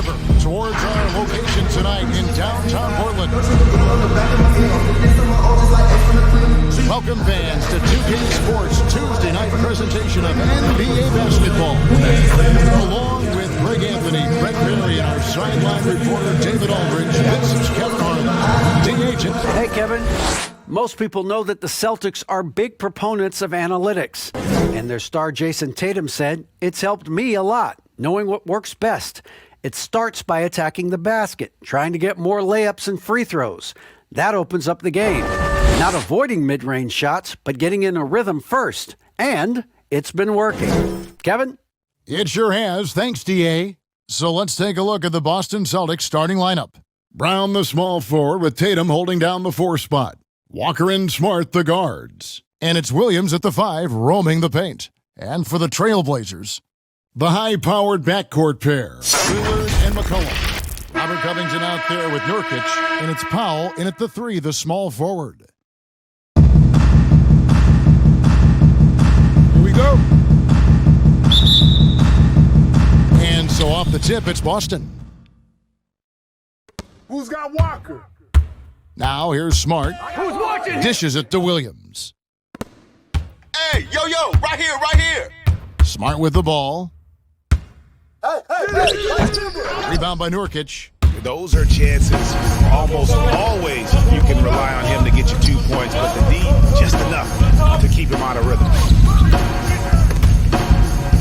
River towards our location tonight in downtown Portland. Welcome fans to 2K Sports Tuesday night presentation of NBA basketball. Along with Greg Anthony, Brett Perry, and our sideline reporter David Aldridge, this is Kevin Harlan, the agent. Hey, Kevin. Most people know that the Celtics are big proponents of analytics. And their star Jason Tatum said, "It's helped me a lot, knowing what works best. It starts by attacking the basket, trying to get more layups and free throws. That opens up the game. Not avoiding mid-range shots, but getting in a rhythm first. And it's been working." Kevin? It sure has. Thanks, DA. So let's take a look at the Boston Celtics starting lineup. Brown, the small forward, with Tatum holding down the 4 spot. Walker and Smart, the guards. And it's Williams at the 5, roaming the paint. And for the Trailblazers, the high-powered backcourt pair, Lillard and McCollum. Robert Covington out there with Nurkic, and it's Powell in at the 3, the small forward. Here we go. And so off the tip, it's Boston. Who's got Walker? Now here's Smart. Who's watching? Dishes it to Williams. Hey, yo, right here. Smart with the ball. Hey. Rebound by Nurkic. Those are chances. Almost always you can rely on him to get you 2 points, but the D, just enough to keep him out of rhythm.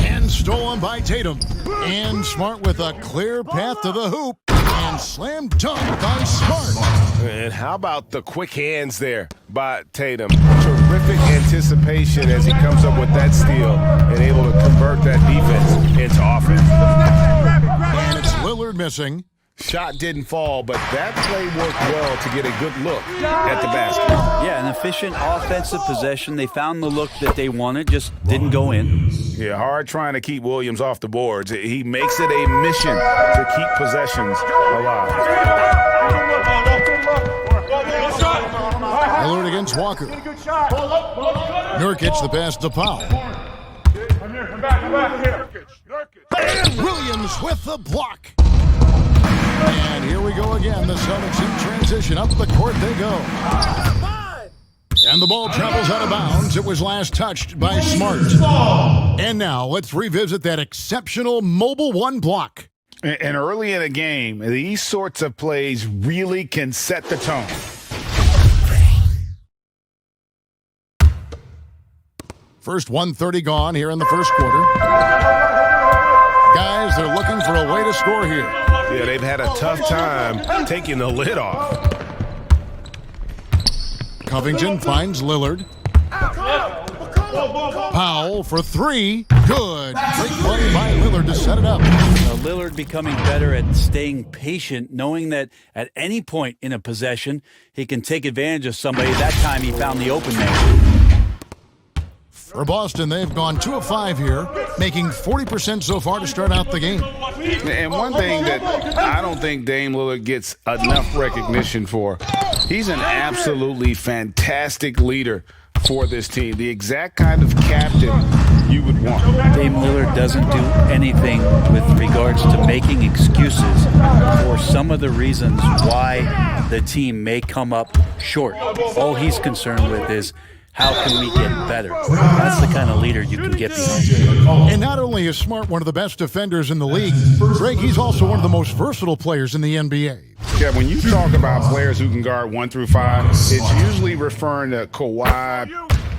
And stolen by Tatum. And Smart with a clear path to the hoop. And slam dunk by Smart. And how about the quick hands there by Tatum? Terrific anticipation as he comes up with that steal and able to convert that defense into offense. And it's Lillard missing. Shot didn't fall, but that play worked well to get a good look at the basket. Yeah, an efficient offensive possession. They found the look that they wanted, just didn't go in. Yeah, hard trying to keep Williams off the boards. He makes it a mission to keep possessions alive. Lillard against Walker. Nurkic the pass to Powell. And Williams with the block. And here we go again. The Celtics in transition. Up the court they go. And the ball travels out of bounds. It was last touched by Smart. And now let's revisit that exceptional mobile 1 block. And early in a game, these sorts of plays really can set the tone. First 1:30 gone here in the first quarter. Guys, they're looking for a way to score here. Yeah, they've had a tough time taking the lid off. Covington finds Lillard. Powell for 3. Good. Great play by Lillard to set it up. Lillard becoming better at staying patient, knowing that at any point in a possession, he can take advantage of somebody. That time he found the open man. For Boston, they've gone 2 of 5 here, making 40% so far to start out the game. And one thing that I don't think Dame Lillard gets enough recognition for, he's an absolutely fantastic leader for this team. The exact kind of captain you would want. Dame Lillard doesn't do anything with regards to making excuses for some of the reasons why the team may come up short. All he's concerned with is, how can we get better? That's the kind of leader you can get behind. And not only is Smart one of the best defenders in the league, Greg, he's also one of the most versatile players in the NBA. Yeah, when you talk about players who can guard 1 through 5, it's usually referring to Kawhi,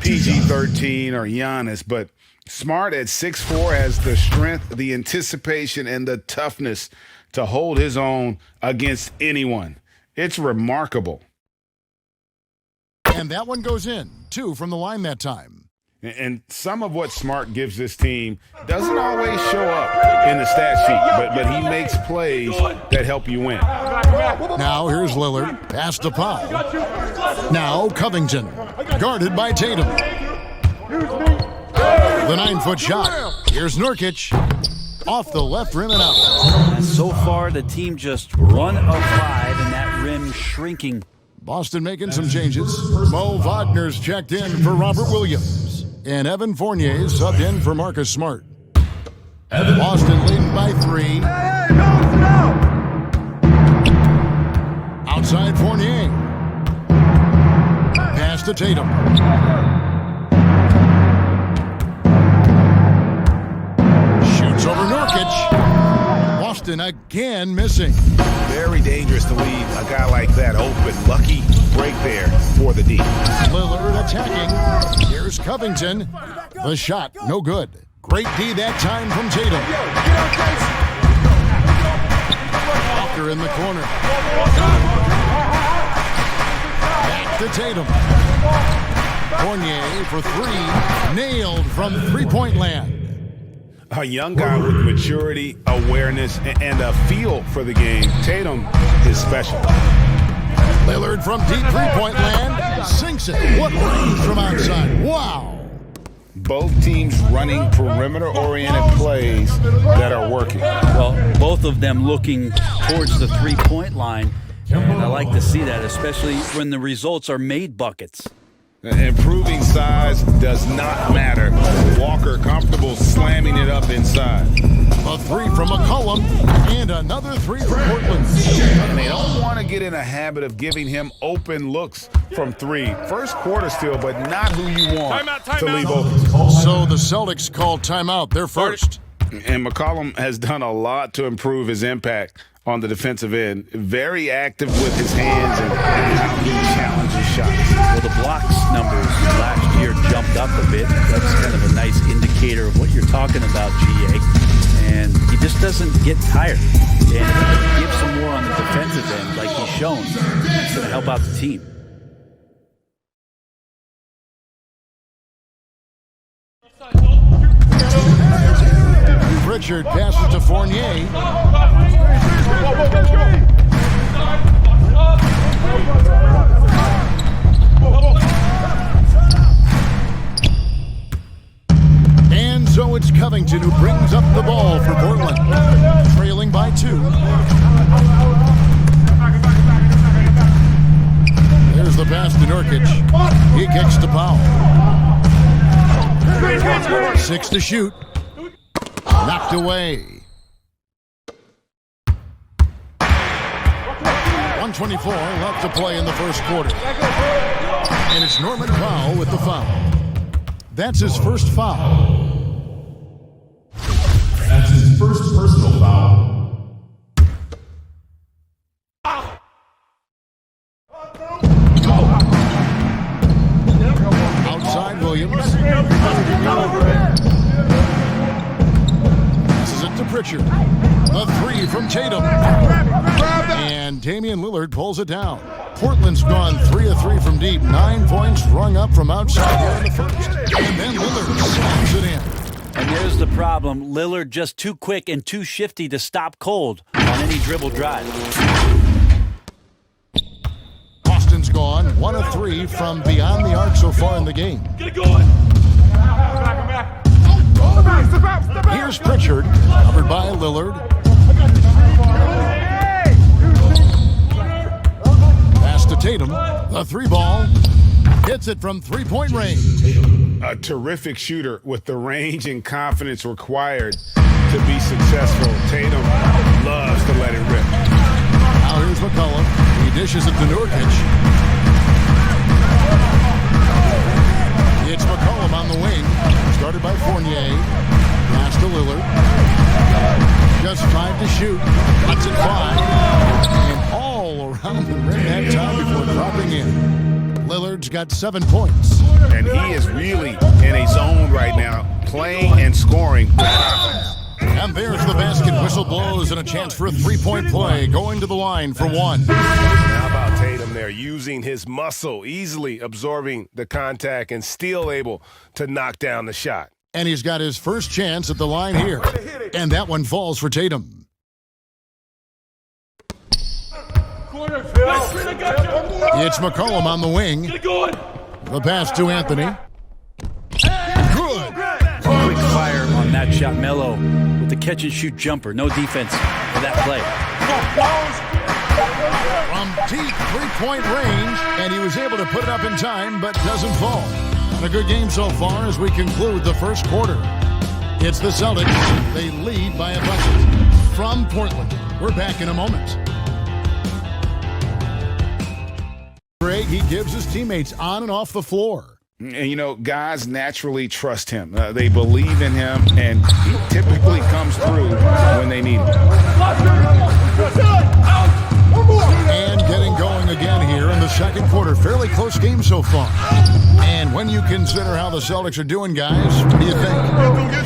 PG-13, or Giannis. But Smart at 6'4" has the strength, the anticipation, and the toughness to hold his own against anyone. It's remarkable. And that one goes in. 2 from the line that time. And some of what Smart gives this team doesn't always show up in the stat sheet, but he makes plays that help you win. Now here's Lillard. Pass to Powell. Now Covington. Guarded by Tatum. The 9-foot shot. Here's Nurkic. Off the left rim and out. And so far, the team just 1 of 5, and that rim shrinking. Boston making some changes. Mo Wagner's checked in for Robert Williams. And Evan Fournier's subbed in for Marcus Smart. Boston leading by 3. Hey, no! Outside Fournier. Pass to Tatum. Shoots over Nurkic. Boston again missing. Very dangerous to leave a guy like that open. Lucky break there for the D. Lillard attacking. Here's Covington. The shot, no good. Great D that time from Tatum. Walker in the corner. Back to Tatum. Fournier for three. Nailed from three-point land. A young guy with maturity, awareness, and a feel for the game. Tatum is special. Lillard from deep three-point land. Sinks it. What range from outside. Wow. Both teams running perimeter-oriented plays that are working. Well, both of them looking towards the three-point line. And I like to see that, especially when the results are made buckets. Improving size does not matter. Walker comfortable slamming it up inside. A three from McCollum and another three from Portland. And they don't want to get in a habit of giving him open looks from three. First quarter still, but not who you want to leave open. So the Celtics called timeout. They're first. And McCollum has done a lot to improve his impact on the defensive end. Very active with his hands and how he challenges shots. Well, the blocks numbers last year jumped up a bit. That's kind of a nice indicator of what you're talking about, GA. And he just doesn't get tired. And if he can give some more on the defensive end, like he's shown, it's going to help out the team. Pritchard passes to Fournier. And so it's Covington who brings up the ball for Portland, trailing by 2. There's the pass to Nurkic. He kicks to Powell. 6 to shoot. Knocked away. 1:24 left to play in the first quarter. And it's Norman Powell with the foul. That's his first foul. That's his first personal foul. Outside Williams. Passes it to Pritchard. A three from Tatum. And Damian Lillard pulls it down. Portland's gone 3 of 3 from deep. 9 points rung up from outside here in the first. And then Lillard slams it in. And there's the problem. Lillard just too quick and too shifty to stop cold on any dribble drive. Boston's gone 1 of 3 from beyond the arc so far in the game. Get it going. Here's Pritchard, covered by Lillard. Pass to Tatum. The 3 ball. Hits it from three-point range. A terrific shooter with the range and confidence required to be successful. Tatum loves to let it rip. Now here's McCollum. He dishes it to Nurkic. It's McCollum on the wing. Started by Fournier. Pass to Lillard. Just 5 to shoot. Cuts it by. And all around the rim that time before dropping in. Lillard's got 7 points. And he is really in a zone right now, playing and scoring with confidence. And there's the basket. Whistle blows and a chance for a three-point play. Going to the line for 1. How about Tatum there, using his muscle, easily absorbing the contact and still able to knock down the shot. And he's got his first chance at the line here. And that one falls for Tatum. It's McCollum on the wing. The pass to Anthony. Good. Quick fire on that shot. Melo with the catch-and-shoot jumper. No defense for that play. From deep three-point range, and he was able to put it up in time, but doesn't fall. And a good game so far as we conclude the first quarter. It's the Celtics. They lead by a bucket. From Portland, we're back in a moment. Greg, he gives his teammates on and off the floor. And, you know, guys naturally trust him. They believe in him, and he typically comes through when they need him. And getting going again here in the second quarter. Fairly close game so far. And when you consider how the Celtics are doing, guys, what do you think?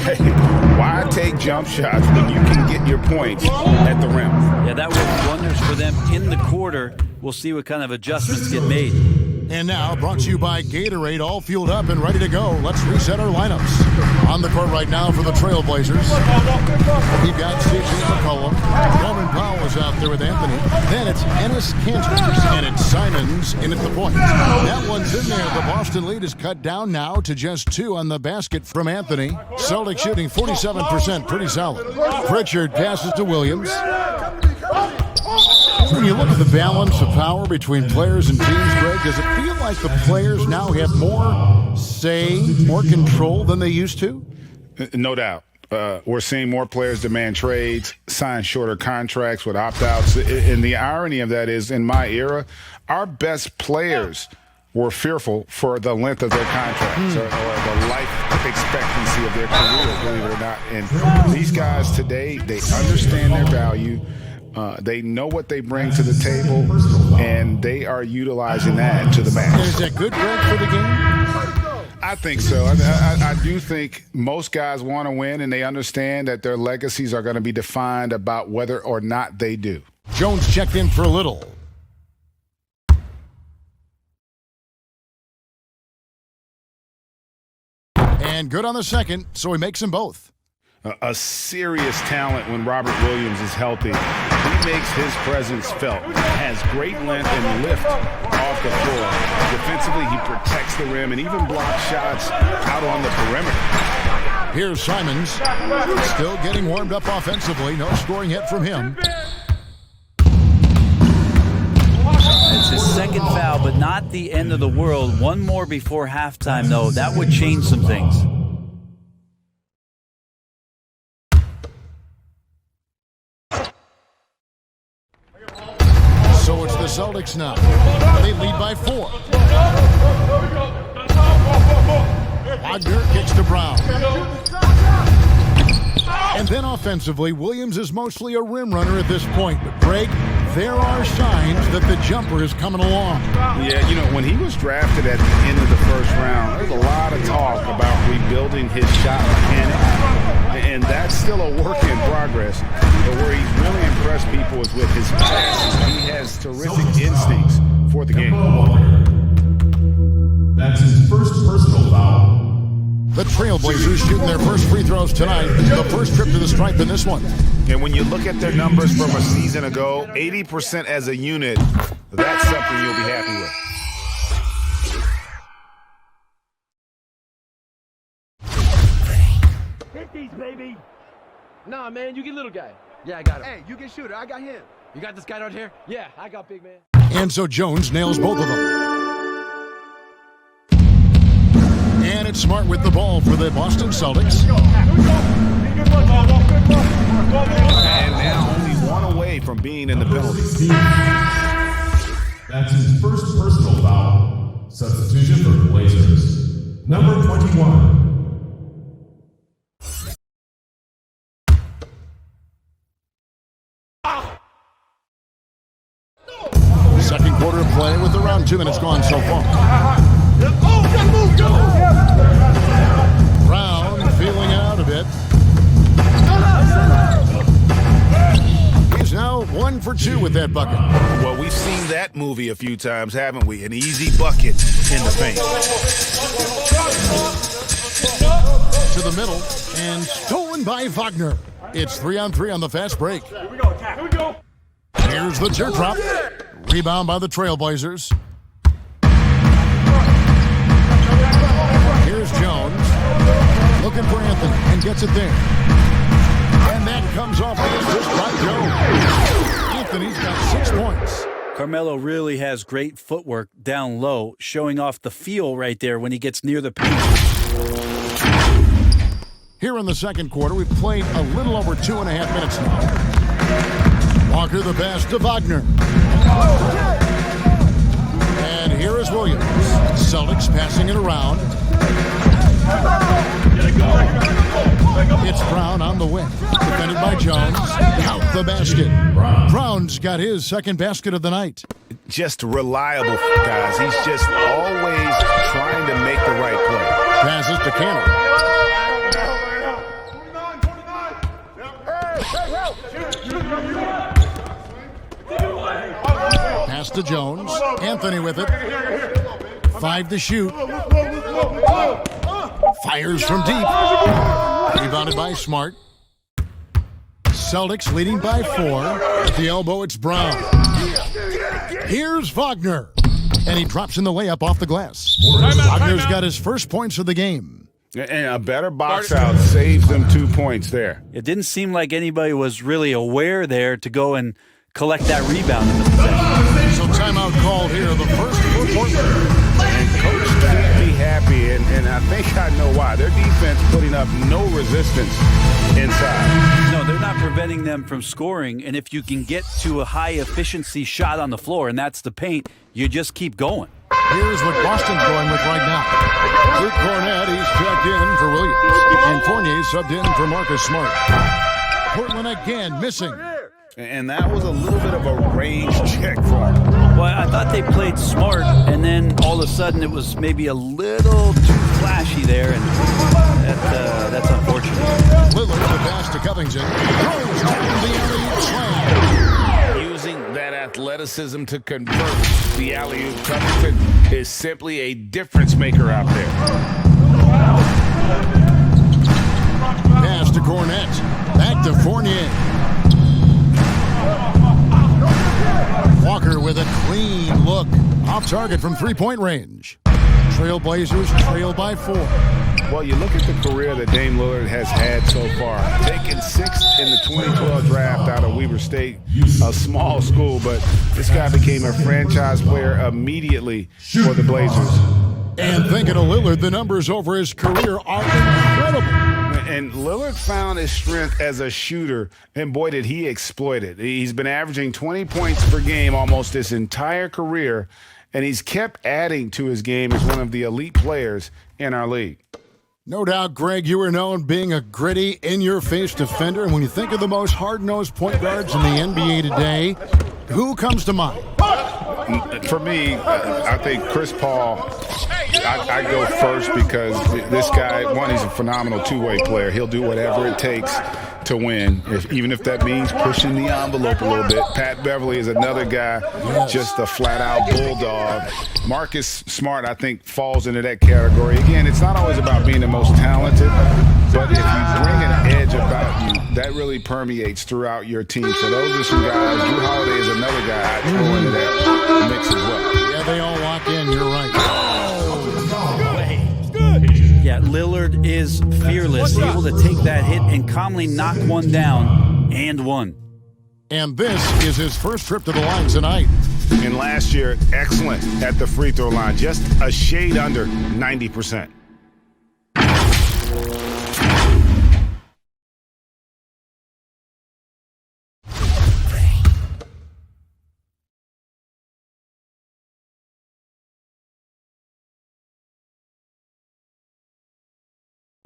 Hey, why take jump shots when you can get your points at the rim? Yeah, that worked wonders for them in the quarter. We'll see what kind of adjustments get made. And now, brought to you by Gatorade, all fueled up and ready to go. Let's reset our lineups. On the court right now for the Trailblazers, we've got C.J. McCollum. Norman Powell is out there with Anthony. Then it's Ennis Cantor, and it's Simons in at the point. That one's in there. The Boston lead is cut down now to just 2 on the basket from Anthony. Celtics shooting 47%, pretty solid. Pritchard passes to Williams. When you look at the balance of power between players and teams, Greg, does it feel like the players now have more say, more control than they used to? No doubt. We're seeing more players demand trades, sign shorter contracts with opt-outs. And the irony of that is, in my era, our best players were fearful for the length of their contracts or the life expectancy of their career, believe it or not. And these guys today, they understand their value. They know what they bring to the table, and they are utilizing that to the max. Is that good, Greg, for the game? I think so. I do think most guys want to win, and they understand that their legacies are going to be defined about whether or not they do. Jones checked in for a little. And good on the second, so he makes them both. A serious talent when Robert Williams is healthy. He makes his presence felt. Has great length and lift off the floor. Defensively, he protects the rim and even blocks shots out on the perimeter. Here's Simons. Still getting warmed up offensively. No scoring hit from him. It's his second foul, but not the end of the world. One more before halftime, though. That would change some things. So it's the Celtics now. They lead by 4. Wagner kicks to Brown. And then offensively, Williams is mostly a rim runner at this point. But Greg, there are signs that the jumper is coming along. Yeah, you know, when he was drafted at the end of the first round, there's a lot of talk about rebuilding his shot mechanics. And that's still a work in progress. But where he's really impressed people is with his passes. He has terrific instincts for the game. That's his first personal foul. The Trailblazers shooting their first free throws tonight. The first trip to the stripe in this one. And when you look at their numbers from a season ago, 80% as a unit, that's something you'll be happy with. Hit these, baby. Nah, man, you get little guy. Yeah, I got him. Hey, you get shooter. I got him. You got this guy out here? Yeah, I got big man. And so Jones nails both of them. And it's Smart with the ball for the Boston Celtics. And now only one away from being in the penalty. That's his first personal foul. Substitution for the Blazers. Number 21. Second quarter of play with around 2 minutes gone so far. Brown feeling out a bit. He's now 1 for 2 with that bucket. Well, we've seen that movie a few times, haven't we? An easy bucket in the paint. To the middle and stolen by Wagner. It's 3-on-3 on the fast break. Here we go, attack. Here we go. Here's the teardrop. Rebound by the Trailblazers. Here's Jones. Looking for Anthony and gets it there. And that comes off the assist by Jones. Anthony's got 6 points. Carmelo really has great footwork down low, showing off the feel right there when he gets near the paint. Here in the second quarter, we've played a little over 2.5 minutes now. Walker the pass to Wagner. And And here is Williams. Celtics passing it around. It's Brown on the wing. Defended by Jones. Count the basket. Brown's got his second basket of the night. Just reliable, guys. He's just always trying to make the right play. Passes to Cannon. Pass to Jones. Anthony with it. 5 to shoot. Fires from deep. Rebounded by Smart. Celtics leading by 4. At the elbow, it's Brown. Here's Wagner. And he drops in the layup off the glass. Wagner's got his first points of the game. And a better box out saves them 2 points there. It didn't seem like anybody was really aware there to go and collect that rebound in the possession. So timeout called here, the first for Portland. And Coach can't be happy, and I think I know why. Their defense putting up no resistance inside. No, they're not preventing them from scoring, and if you can get to a high-efficiency shot on the floor, and that's the paint, you just keep going. Here's what Boston's going with right now. Luke Cornett, he's checked in for Williams. And Fournier subbed in for Marcus Smart. Portland again missing. And that was a little bit of a range check for him. Well, I thought they played smart, and then all of a sudden it was maybe a little too flashy there, and that's unfortunate. Lillard the pass to Covington. Throws down the alley-oop slam. Using that athleticism to convert the alley-oop. Covington is simply a difference maker out there. Pass to Cornett. Back to Fournier. Walker with a clean look. Off target from three-point range. Trailblazers trail by 4. Well, you look at the career that Dame Lillard has had so far. Taken 6th in the 2012 draft out of Weber State, a small school, but this guy became a franchise player immediately for the Blazers. And thinking of Lillard, the numbers over his career are incredible. And Lillard found his strength as a shooter, and boy, did he exploit it. He's been averaging 20 points per game almost his entire career, and he's kept adding to his game as one of the elite players in our league. No doubt, Greg, you were known being a gritty, in-your-face defender. And when you think of the most hard-nosed point guards in the NBA today, who comes to mind? For me, I think Chris Paul, I go first because this guy, one, he's a phenomenal two-way player. He'll do whatever it takes to win, even if that means pushing the envelope a little bit. Pat Beverly is another guy, just a flat-out bulldog. Marcus Smart, I think, falls into that category. Again, it's not always about being the most talented, but if you bring an edge about you, that really permeates throughout your team. So those are some guys. Drew Holiday is another guy I'd throw into that mix as well. Yeah, they all walk in. You're right. Yeah, Lillard is fearless, able to take that hit and calmly knock one down and one. And this is his first trip to the line tonight. And last year, excellent at the free throw line, just a shade under 90%.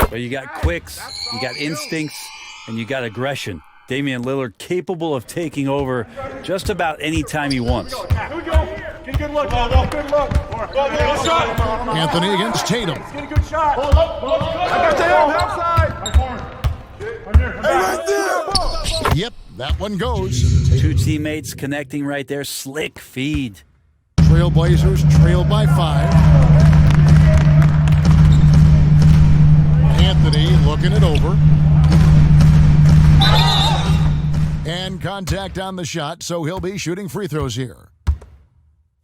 But you got quicks, you got instincts, and you got aggression. Damian Lillard capable of taking over just about any time he wants. Anthony against Tatum. Yep, that one goes. Two teammates connecting right there. Slick feed. Trailblazers trail by 5. Anthony looking it over. And contact on the shot, so he'll be shooting free throws here.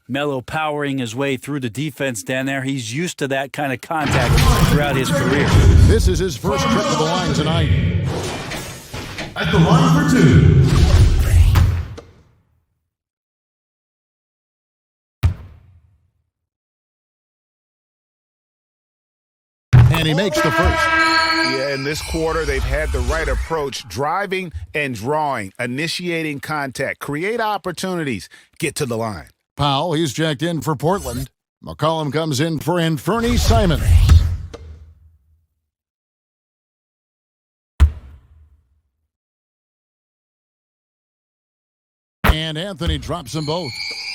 Melo powering his way through the defense down there. He's used to that kind of contact throughout his career. This is his first trip to the line tonight. At the line for 2. And he makes the first. Yeah, in this quarter, they've had the right approach, driving and drawing, initiating contact, create opportunities, get to the line. Powell, he's checked in for Portland. McCollum comes in for Anthony Simons. And Anthony drops them both.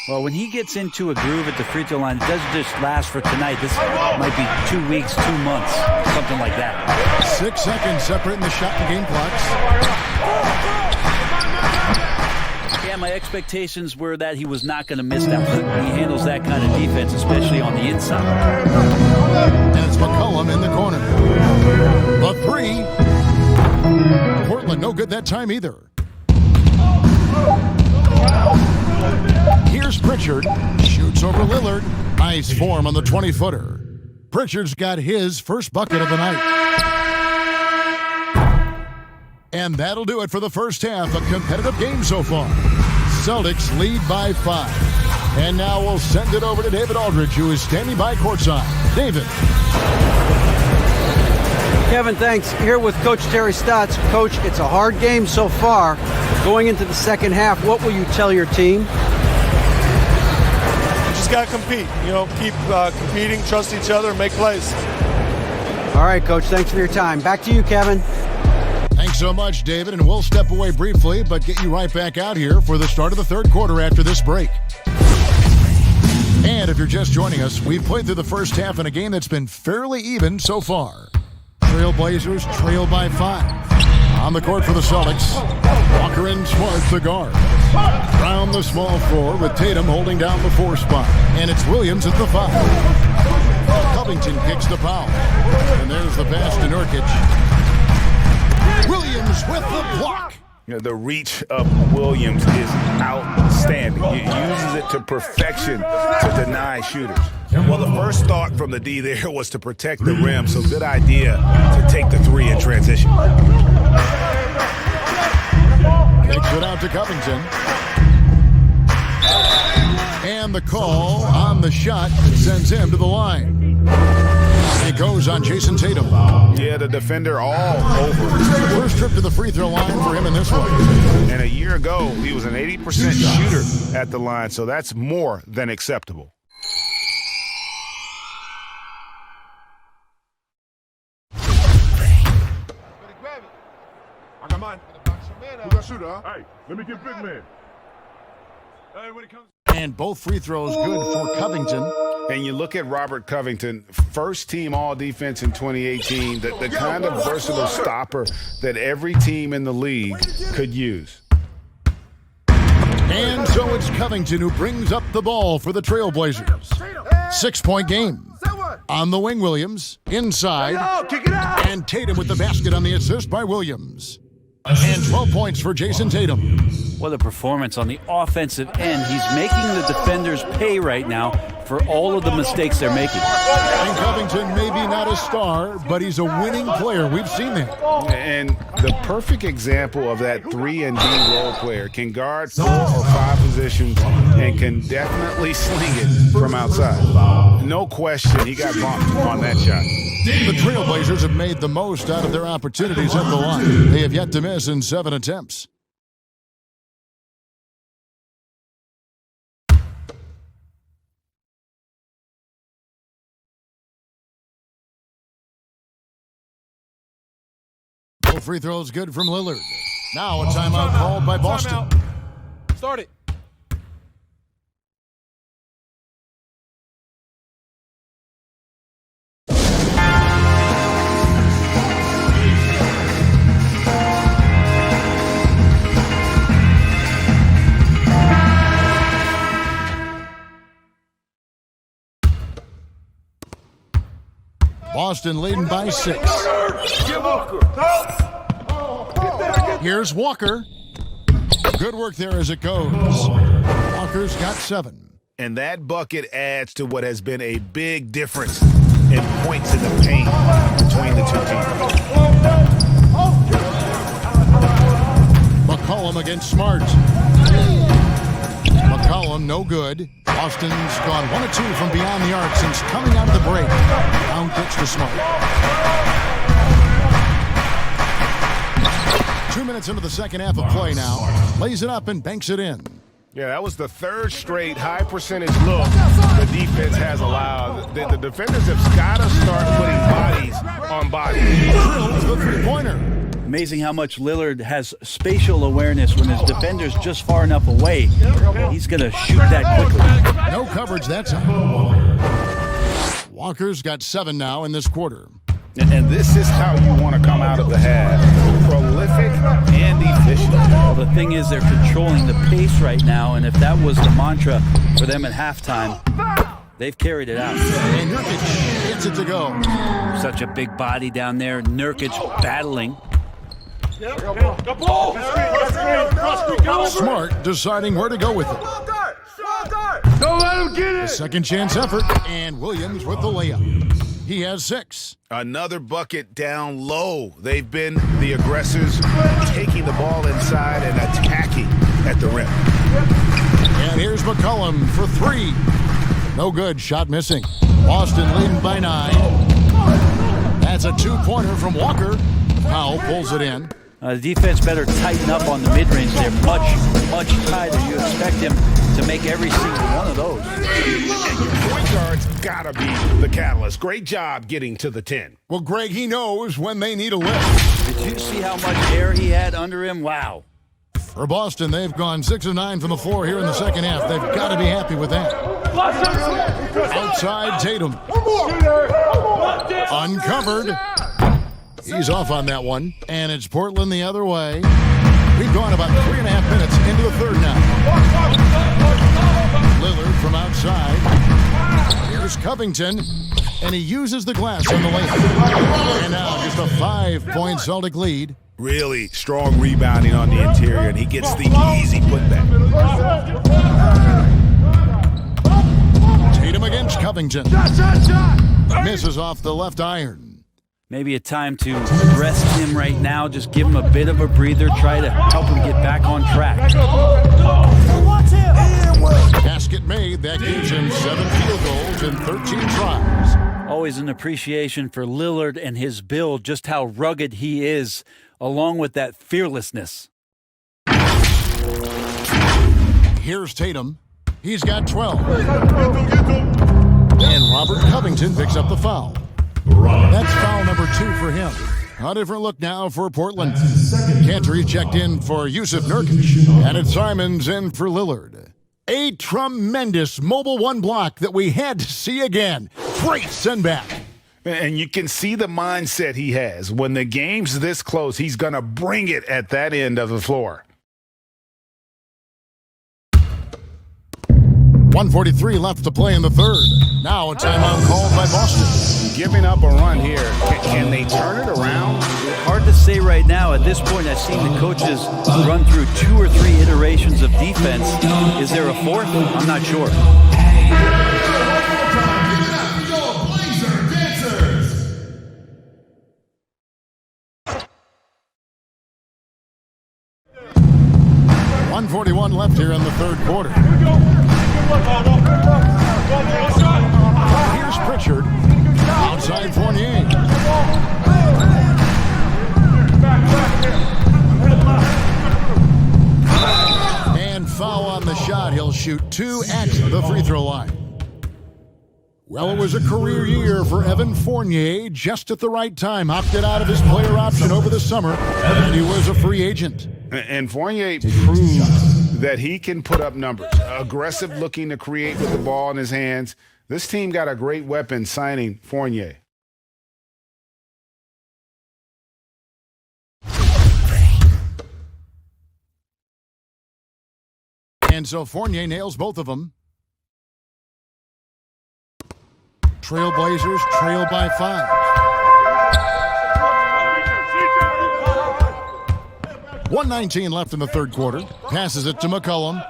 Well, when he gets into a groove at the free throw line, it doesn't just last for tonight. This might be 2 weeks, 2 months, something like that. 6 seconds separating the shot and game clocks. Yeah, my expectations were that he was not going to miss that. He handles that kind of defense, especially on the inside. And it's McCollum in the corner. The three. Portland no good that time either. Here's Pritchard. Shoots over Lillard. Nice form on the 20-footer. Pritchard's got his first bucket of the night. And that'll do it for the first half. A competitive game so far. Celtics lead by 5. And now we'll send it over to David Aldridge, who is standing by courtside. David. Kevin, thanks. Here with Coach Terry Stotts. Coach, it's a hard game so far. Going into the second half, what will you tell your team? Just got to compete. Keep competing, trust each other, and make plays. All right, Coach, thanks for your time. Back to you, Kevin. Thanks so much, David, and we'll step away briefly, but get you right back out here for the start of the third quarter after this break. And if you're just joining us, we've played through the first half in a game that's been fairly even so far. Trailblazers trail by 5. On the court for the Celtics, Walker and Smart, the guard. Brown, the small forward, with Tatum holding down the 4 spot. And it's Williams at the 5. Covington kicks the foul. And there's the pass to Nurkic. Williams with the block. The reach of Williams is outstanding. He uses it to perfection to deny shooters. Well, the first thought from the D there was to protect the rim, so good idea to take the 3 in transition. Takes it out to Covington. And the call on the shot sends him to the line. It goes on Jason Tatum. Yeah, the defender all over. First trip to the free throw line for him in this one. And a year ago, he was an 80% shooter at the line, so that's more than acceptable. I got mine. Who got shooter, huh? Hey, let me get big man. Hey, when it comes. And both free throws good for Covington. And you look at Robert Covington, first team all-defense in 2018, the kind of versatile stopper that every team in the league could use. And so it's Covington who brings up the ball for the Trailblazers. 6-point game. On the wing, Williams. Inside. And Tatum with the basket on the assist by Williams. And 12 points for Jason Tatum. What a performance on the offensive end. He's making the defenders pay right now for all of the mistakes they're making. And Covington may be not a star, but he's a winning player. We've seen that. And the perfect example of that 3-and-D role player can guard 4 or 5 positions and can definitely sling it from outside. No question, he got bumped on that shot. The Trailblazers have made the most out of their opportunities at the line. They have yet to miss in 7 attempts. No free throws good from Lillard. Now a timeout called by Boston. Start it. Boston leading by 6. Here's Walker. Good work there as it goes. Walker's got 7. And that bucket adds to what has been a big difference in points in the paint between the 2 teams. McCollum against Smart. McCollum no good. Boston's gone 1 of 2 from beyond the arc since coming out of the break. Down pitch to Smart. 2 minutes into the second half of play now. Lays it up and banks it in. Yeah, that was the 3rd straight high percentage look the defense has allowed. The defenders have got to start putting bodies on bodies. Drills the three-pointer. Amazing how much Lillard has spatial awareness when his defender's just far enough away. He's going to shoot that quickly. No coverage that time. Walker's got 7 now in this quarter. And this is how you want to come out of the half. Prolific and efficient. Well, the thing is they're controlling the pace right now, and if that was the mantra for them at halftime, they've carried it out. And Nurkic gets it to go. Such a big body down there. Nurkic battling. Smart deciding where to go with it. Don't let him get it. Second chance effort, and Williams with the layup. He has 6. Another bucket down low. They've been the aggressors, taking the ball inside and attacking at the rim. And here's McCollum for 3. No good, shot missing. Boston leading by 9. That's a 2-pointer from Walker. Powell pulls it in. The defense better tighten up on the mid-range. They're much tighter. You expect him to make every single one of those. And your point guard's got to be the catalyst. Great job getting to the 10. Well, Greg, he knows when they need a lift. Did you see how much air he had under him? Wow. For Boston, they've gone 6 of 9 from the floor here in the second half. They've got to be happy with that. Outside Tatum. Uncovered. He's off on that one. And it's Portland the other way. We've gone about 3.5 minutes into the third now. Lillard from outside. Here's Covington. And he uses the glass on the layup. And now just a 5-point Celtic lead. Really strong rebounding on the interior, and he gets the easy putback. Tatum against Covington. Misses off the left iron. Maybe a time to rest him right now. Just give him a bit of a breather. Try to help him get back on track. Basket made. That gives him 7 field goals and 13 tries. Always an appreciation for Lillard and his build, just how rugged he is, along with that fearlessness. Here's Tatum. He's got 12. And Robert Covington picks up the foul. That's foul number 2 for him. A different look now for Portland. Cantor checked in for Yusuf Nurkic. And it's Simons in for Lillard. A tremendous mobile 1 block that we had to see again. Great send back. And you can see the mindset he has. When the game's this close, he's going to bring it at that end of the floor. 1:43 left to play in the third. Now a timeout called by Boston. Giving up a run here. Can they turn it around? Hard to say right now. At this point, I've seen the coaches run through 2 or 3 iterations of defense. Is there a 4th? I'm not sure. .141 left here in the third quarter. Here's Pritchard. Outside Fournier. And foul on the shot. He'll shoot 2 at the free throw line. Well, it was a career year for Evan Fournier, just at the right time. Opted out of his player option over the summer, and he was a free agent. And Fournier proved that he can put up numbers. Aggressive looking to create with the ball in his hands. This team got a great weapon signing Fournier. And so Fournier nails both of them. Trailblazers trail by 5. .119 left in the third quarter. Passes it to McCollum.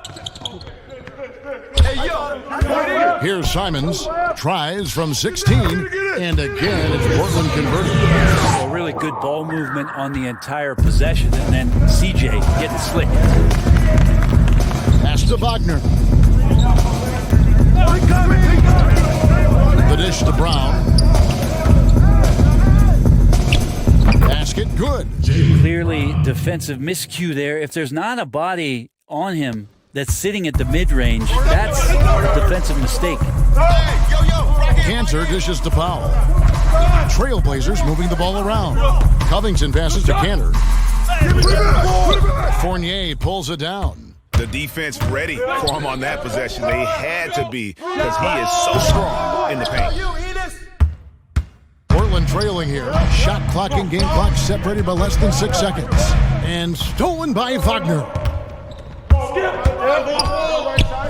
Here's Simons. Tries from 16. And again, it's Portland converted. A really good ball movement on the entire possession. And then CJ getting slick. Pass to Wagner. The dish to Brown. Basket good. Clearly defensive miscue there. If there's not a body on him that's sitting at the mid-range, that's a defensive mistake. Hey, yo, right here. Cantor dishes to Powell. Trailblazers moving the ball around. Covington passes to Cantor. Fournier pulls it down. The defense ready for him on that possession. They had to be because he is so strong in the paint. Portland trailing here. Shot clock and game clock separated by less than 6 seconds. And stolen by Wagner.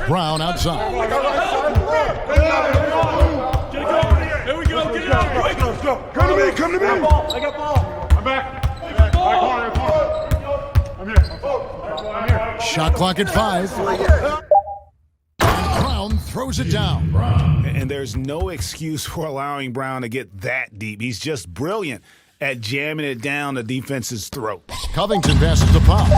Brown outside. Here we go. Get it out. Come to me. Come to me. I got ball. I'm back. I'm here. Shot clock at 5. And Brown throws it down. And there's no excuse for allowing Brown to get that deep. He's just brilliant at jamming it down the defense's throat. Covington passes to Pop.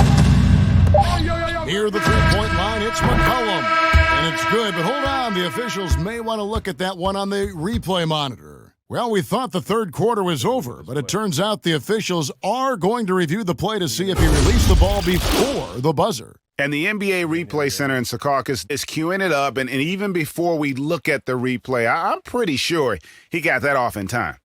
Near the three-point line, it's McCollum. And it's good, but hold on. The officials may want to look at that one on the replay monitor. Well, we thought the third quarter was over, but it turns out the officials are going to review the play to see if he released the ball before the buzzer. And the NBA Replay Center in Secaucus is queuing it up, and even before we look at the replay, I'm pretty sure he got that off in time.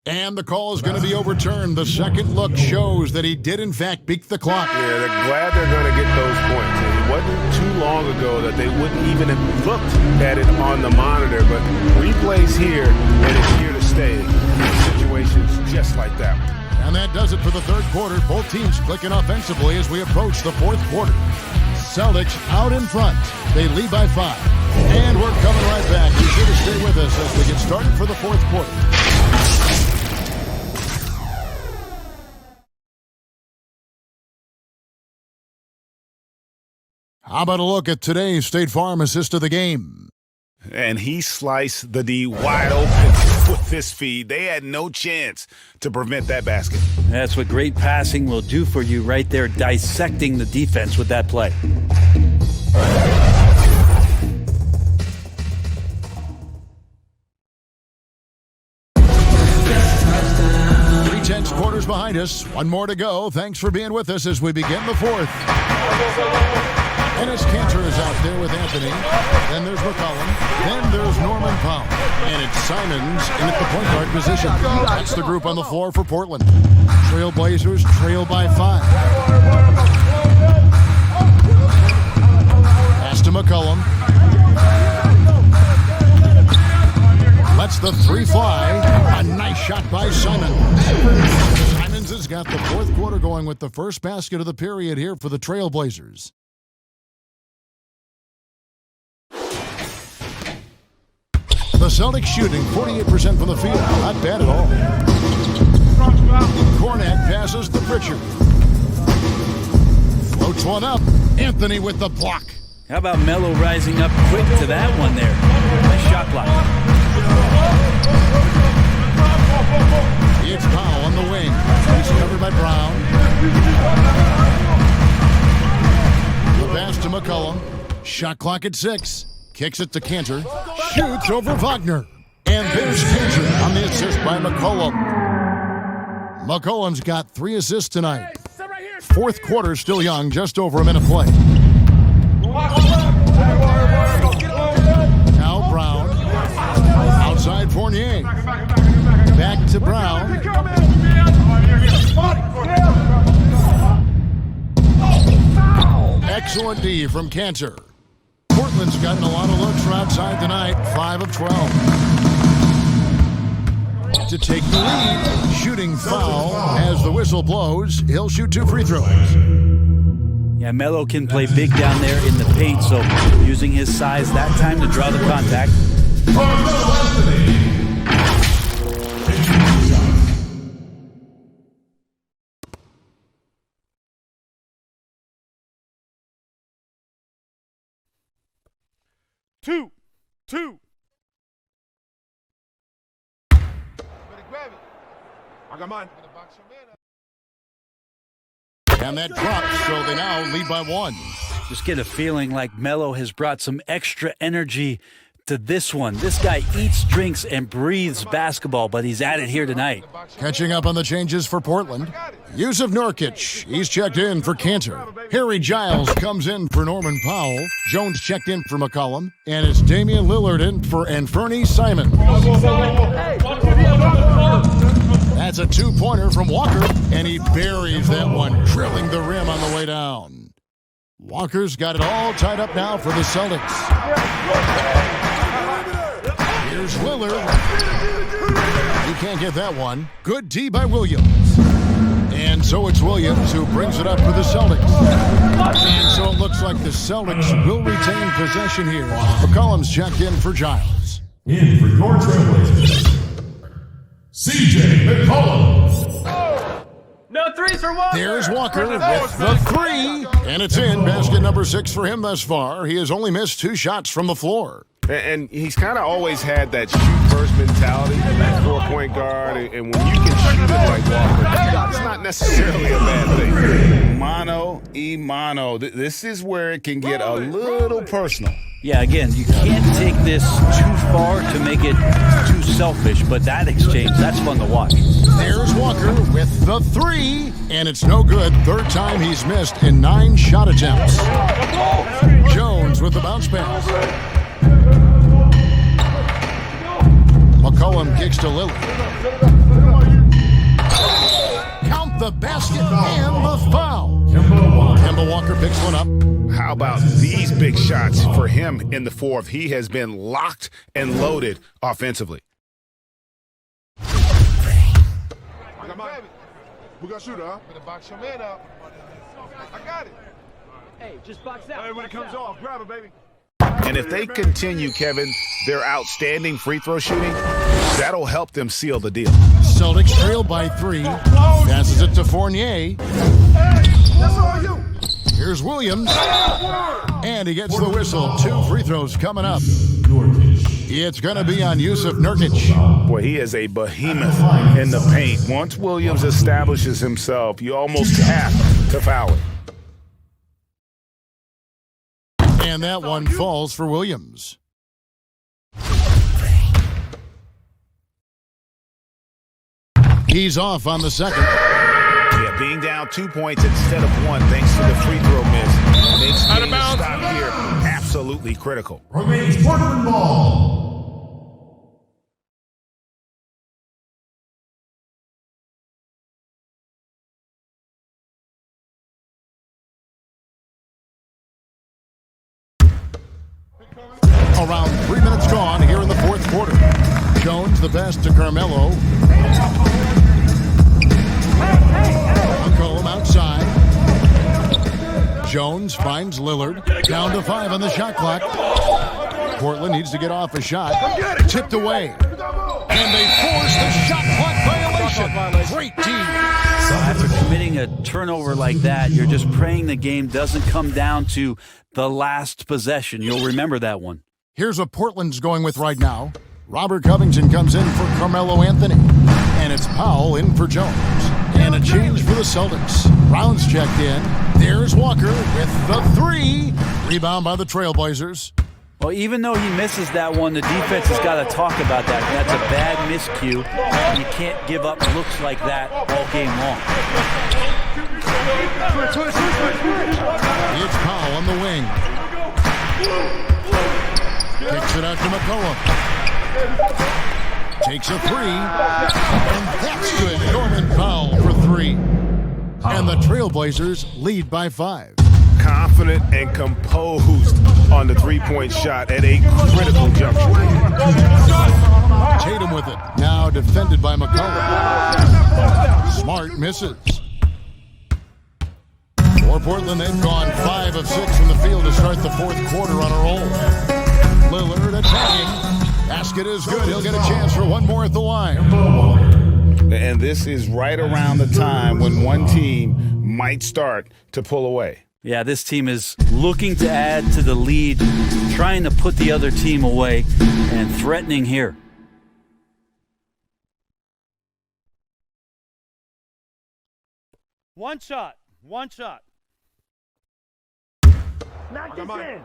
And the call is going to be overturned. The second look shows that he did, in fact, beat the clock. Yeah, they're glad they're going to get those points. It wasn't too long ago that they wouldn't even have looked at it on the monitor, but replays here, and it's here to stay in situations just like that one. And that does it for the third quarter. Both teams clicking offensively as we approach the fourth quarter. Celtics out in front. They lead by 5. And we're coming right back. Be sure to stay with us as we get started for the fourth quarter. How about a look at today's State Farm assist of the game? And he sliced the D wide open with this feed. They had no chance to prevent that basket. That's what great passing will do for you right there, dissecting the defense with that play. Quarters behind us. One more to go. Thanks for being with us as we begin the fourth. Ennis Cantor is out there with Anthony. Then there's McCollum. Then there's Norman Powell. And it's Simons in at the point guard position. That's the group on the floor for Portland. Trailblazers trail by 5. Pass to McCollum. Lets the 3 fly. A nice shot by Simons. Simons has got the fourth quarter going with the first basket of the period here for the Trailblazers. The Celtics shooting 48% from the field. Not bad at all. Cornette passes to Pritchard. Floats one up. Anthony with the block. How about Melo rising up quick to that one there? Nice shot block. It's Powell on the wing. He's covered by Brown. The pass to McCollum. Shot clock at 6. Kicks it to Cantor. Shoots over Wagner. And there's Cantor on the assist by McCollum. McCollum's got 3 assists tonight. Fourth quarter still young, just over a minute play. Now Brown. Outside Fournier. Back to Brown. Excellent D from Cantor. Portland's gotten a lot of looks from outside tonight. 5 of 12. To take the lead, shooting foul as the whistle blows. He'll shoot 2 free throws. Yeah, Melo can play big down there in the paint, so using his size that time to draw the contact. Two. I got mine. And that drops, so they now lead by 1. Just get a feeling like Melo has brought some extra energy to this one. This guy eats, drinks, and breathes basketball, but he's at it here tonight. Catching up on the changes for Portland. Yusuf Nurkic, he's checked in for Cantor. Harry Giles comes in for Norman Powell. Jones checked in for McCollum. And it's Damian Lillard in for Fernie Simons. That's a two-pointer from Walker, and he buries that one, drilling the rim on the way down. Walker's got it all tied up now for the Celtics. Here's Lillard. He can't get that one. Good D by Williams. And so it's Williams who brings it up for the Celtics. And so it looks like the Celtics will retain possession here. McCollum's checked in for Giles. In for your Trailblazers, CJ McCollum. No threes for Walker. There's Walker with the three. And it's in. Basket number 6 for him thus far. He has only missed 2 shots from the floor. And he's kind of always had that shoot-first mentality, that 4-point guard. And when you can shoot it like Walker, it's not necessarily a bad thing. Mano. This is where it can get a little personal. Yeah, again, you can't take this too far to make it too selfish, but that exchange, that's fun to watch. There's Walker with the three, and it's no good. Third time he's missed in 9 shot attempts. Jones with the bounce pass. McCollum kicks to Lillard. Count the basket and the foul. Kemba Walker picks one up. How about these big shots for him in the fourth? He has been locked and loaded offensively. We got shooter, huh? Better box your man up. I got it. Hey, just box out. Hey, when it comes off, grab it, baby. And if they continue, Kevin, their outstanding free throw shooting, that'll help them seal the deal. Celtics trail by 3. Passes it to Fournier. That's all you. Here's Williams. And he gets the whistle. 2 free throws coming up. It's going to be on Yusuf Nurkic. Boy, he is a behemoth in the paint. Once Williams establishes himself, you almost have to foul him. And that one falls for Williams. He's off on the second. Yeah, being down 2 points instead of 1 thanks to the free throw miss makes getting a stop here absolutely critical. Remains Portland ball. Around 3 minutes gone here in the fourth quarter. Jones the best to Carmelo. McCollum outside. Jones finds Lillard. Down to 5 on the shot clock. Portland needs to get off a shot. Tipped away. And they force the shot clock violation. Great D. So after committing a turnover like that, you're just praying the game doesn't come down to the last possession. You'll remember that one. Here's what Portland's going with right now. Robert Covington comes in for Carmelo Anthony. And it's Powell in for Jones. And a change for the Celtics. Brown's checked in. There's Walker with the 3. Rebound by the Trailblazers. Well, even though he misses that one, the defense has got to talk about that. That's a bad miscue. You can't give up looks like that all game long. It's Powell on the wing. Kicks it out to McCollum. Takes a 3. And that's good. Norman Powell for 3. And the Trailblazers lead by 5. Confident and composed on the three-point shot at a critical juncture. Tatum with it. Now defended by McCollum. Smart misses. For Portland, they've gone 5 of 6 from the field to start the fourth quarter on a roll. Lillard attacking. Basket is good. He'll get a chance for one more at the line. And this is right around the time when one team might start to pull away. Yeah, this team is looking to add to the lead, trying to put the other team away, and threatening here. One shot. Knock this in.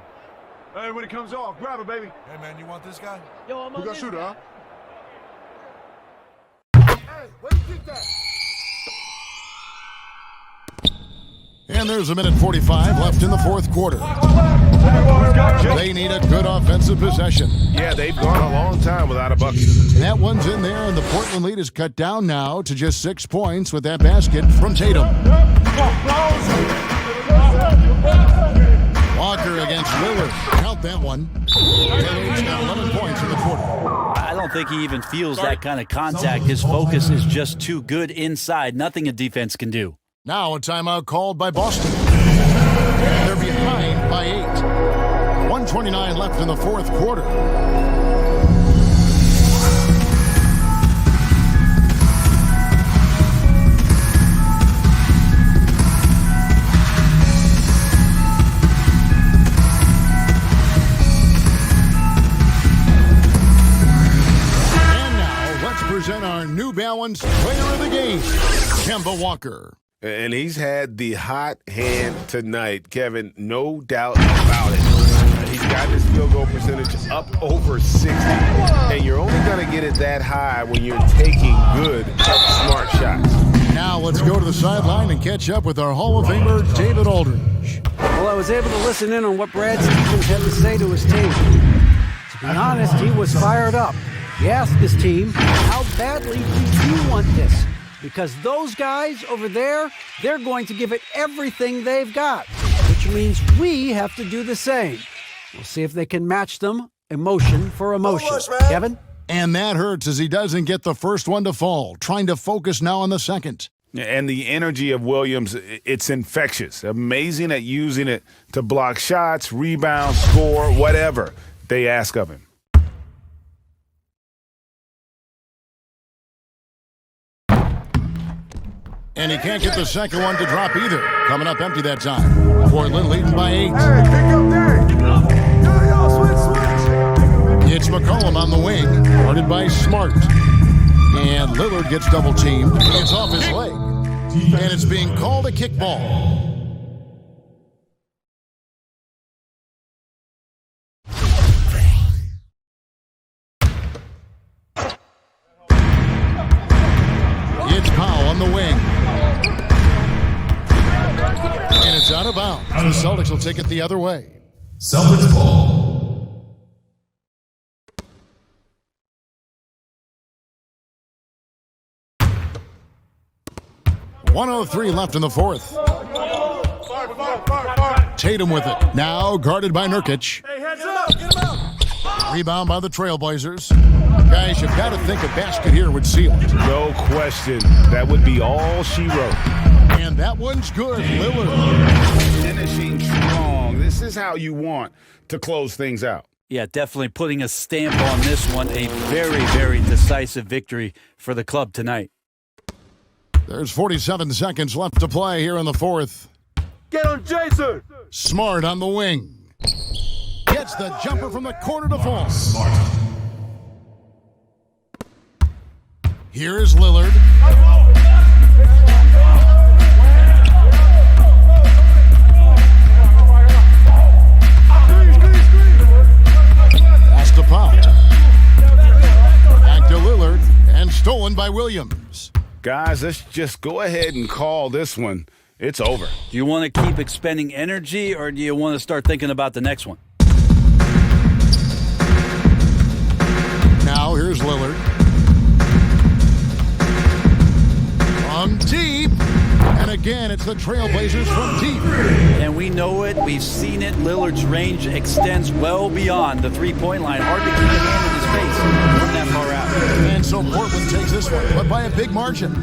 Hey, when it comes off, grab it, baby. Hey, man, you want this guy? Yo, I'm Who on got this shooter, guy. huh? Hey, where you kick that? And there's a minute 45 left in the fourth quarter. They need a good offensive possession. Yeah, they've gone a long time without a bucket. That one's in there, and the Portland lead is cut down now to just 6 points with that basket from Tatum. Walker against Lillard. Count that one. Lillard's got 11 points in the quarter. I don't think he even feels that kind of contact. His focus is just too good inside. Nothing a defense can do. Now a timeout called by Boston. They're behind by 8. 1:29 left in the fourth quarter. And now let's present our New Balance Player of the Game, Kemba Walker. And he's had the hot hand tonight, Kevin, no doubt about it. He's got his field goal percentage up over 60, and you're only going to get it that high when you're taking good, smart shots. Now let's go to the sideline and catch up with our Hall of Famer, David Aldridge. Well, I was able to listen in on what Brad Stevens had to say to his team. To be honest, he was fired up. He asked his team, how badly do you want this? Because those guys over there, they're going to give it everything they've got, which means we have to do the same. We'll see if they can match them emotion for emotion. Kevin? And that hurts as he doesn't get the first one to fall, trying to focus now on the second. And the energy of Williams, it's infectious. Amazing at using it to block shots, rebound, score, whatever they ask of him. And he can't get the second one to drop either. Coming up empty that time. Portland leading by 8. Hey, pick up there. Yo, switch. It's McCollum on the wing, guarded by Smart. And Lillard gets double teamed. It's off his leg. And it's being called a kickball. It's Powell on the wing. And it's out of bounds. The Celtics will take it the other way. Celtics ball. .103 left in the fourth. Tatum with it. Now guarded by Nurkic. Hey, heads up. Get him out. Rebound by the Trailblazers. Guys, you've got to think a basket here would seal it. No question. That would be all she wrote. And that one's good. Lillard. Finishing strong. This is how you want to close things out. Yeah, definitely putting a stamp on this one. A very, very decisive victory for the club tonight. There's 47 seconds left to play here in the fourth. Get on Jason. Smart on the wing. Gets the jumper from the corner to fall. Smart. Here is Lillard. Pass to Powell. Back to Lillard and stolen by Williams. Guys, let's just go ahead and call this one. It's over. Do you want to keep expending energy, or do you want to start thinking about the next one? Now here's Lillard. From deep. And again, it's the Trailblazers from deep. And we know it. We've seen it. Lillard's range extends well beyond the three-point line. Hard to keep a hand in his face from that far out. And so Portland takes this one, but by a big margin.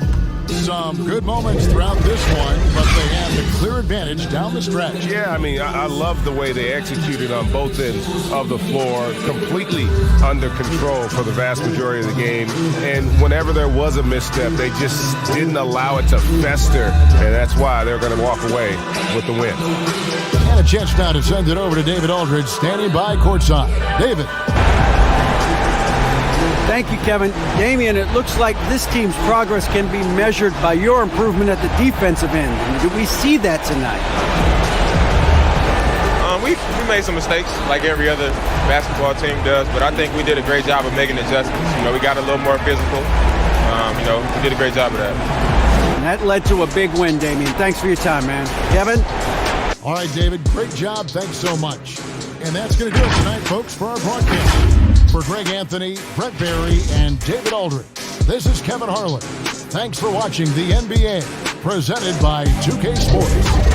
Some good moments throughout this one, but they have the clear advantage down the stretch. Yeah, I mean, I love the way they executed on both ends of the floor, completely under control for the vast majority of the game. And whenever there was a misstep, they just didn't allow it to fester, and that's why they're going to walk away with the win. And a chance now to send it over to David Aldridge, standing by courtside. David. Thank you, Kevin. Damian, it looks like this team's progress can be measured by your improvement at the defensive end. Do we see that tonight? we made some mistakes like every other basketball team does, but I think we did a great job of making adjustments. You know, we got a little more physical. You know, we did a great job of that. And that led to a big win, Damian. Thanks for your time, man. Kevin? All right, David, great job. Thanks so much. And that's going to do it tonight, folks, for our broadcast. For Greg Anthony, Brett Barry, and David Aldridge, this is Kevin Harlan. Thanks for watching the NBA, presented by 2K Sports.